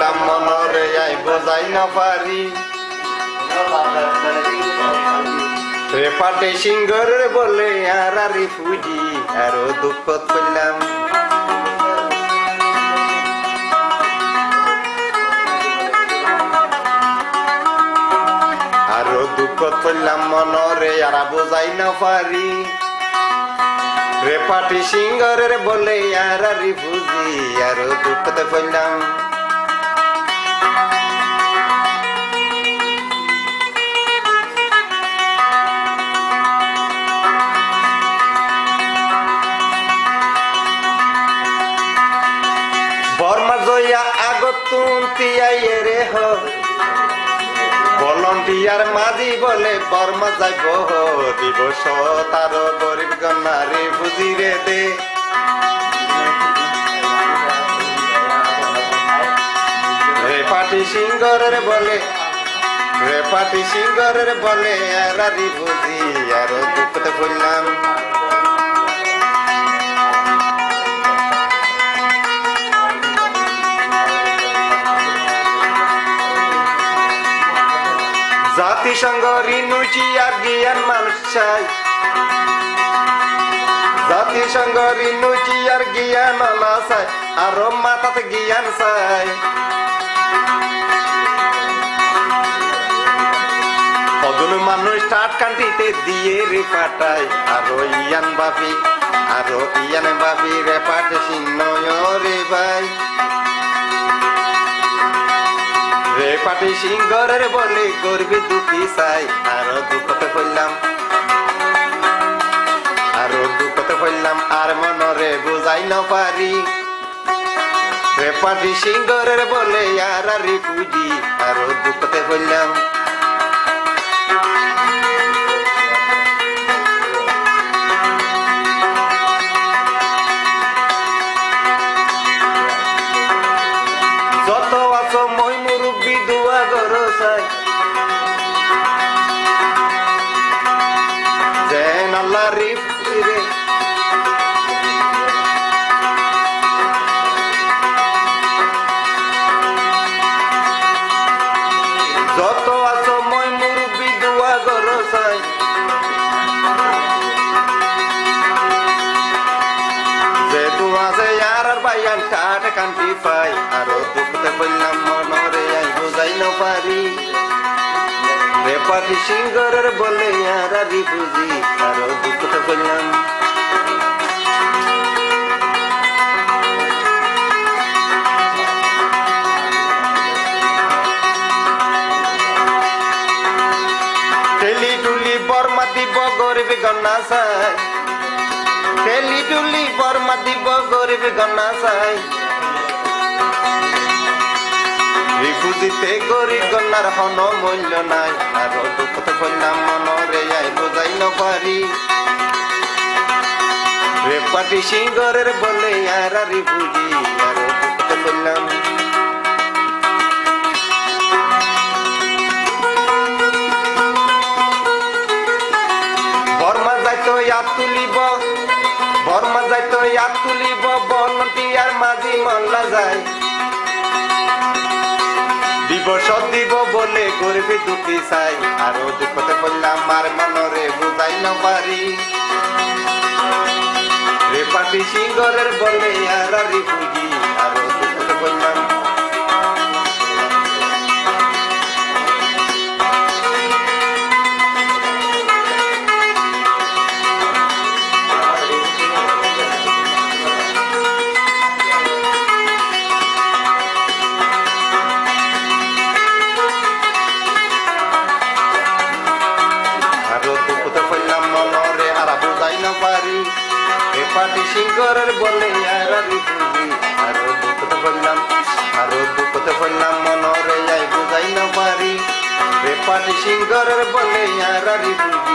কইলাম মনরে আই বোঝাই না পারি রে পাটে সিংহরে বলে আরারি ফুজি আরো দুঃখ কইলাম আরো দুঃখ কইলাম মনরে আরা বোঝাই না পারি রে পাটি সিংহরে বলে আরারি ফুজি আরো দুঃখতে কইলাম বর্মা জয়া আগতুন তিয়াইয়ে রে হ ভলন্টিয়ার মাঝি বলে বর্মা যাইব দিবস তার গরিব গন্নারে বুঝি রে দে রে পাটি সিংহরে বলে রে পাটি সিংহরে বলে আরারি বুঝি আরো দুঃখতে বললাম জাতিসংঘ ঋণুচি আর জ্ঞান মানুষ চাই জাতিসংঘ ঋণুচি আর জ্ঞান আলা চাই আরো মাথাতে জ্ঞান চাই অগুন মানুষ টাট কান্টিতে দিয়ে রে পাঠায় আরো ইয়ান বাপি রে পাটে সিংহ রে ভাই রে পাটি সিংহরে বলে গরিবি দুঃখী চাই আরো দুঃখতে পড়লাম আর মনরে বুঝাই না পারি রে পাটি সিংহরে বলে আরারি পুজি আরো দুঃখতে পড়লাম যত আছো মই মুরব্বী দুয়া গর চাই যেন আল্লাহ রিফ রে যত আছো মই মুরব্বী দুয়া গর চাই যে দুয়া যে আর বাইয়ান টাট কান্তি পাই আরো দুঃখতে বললাম মনরে আই বুঝাই না পারি রে পাটি সিংহরে বলে আরারি বুঝি আরো দুঃখতে বললাম টেলি টুলি বর্মা দিব গরিব গন্না চাই টেলি টুলি বর্মা দিব গরিব গন্না চাই রিফুজিতে গরিব গন্নার হন মূল্য নাই আরো দুঃখতে বললাম মনরে আই বোঝাই না পারি রে পাটি সিংহরের বলে আরারি বুঝি আরো দুঃখতে বললাম বর্মা যাইতো ইয়াদ তুলিব ভলন্টিয়ার মাঝি মল্লা যায় দিবস দিব বলে গরিবি দুঃখী চাই আরো দুঃখতে বললাম আর মনরে বুঝাই না পারি রে পাটি সিংহরের বলে আরারি বুঝি আরো দুঃখতে বললাম পাটি সিংহরের বলে আরারি বুঝি আরো দুঃখতে বললাম মনরে আই বুঝাই না পারি রে পাটি সিংহরের বলে আরারি বুঝি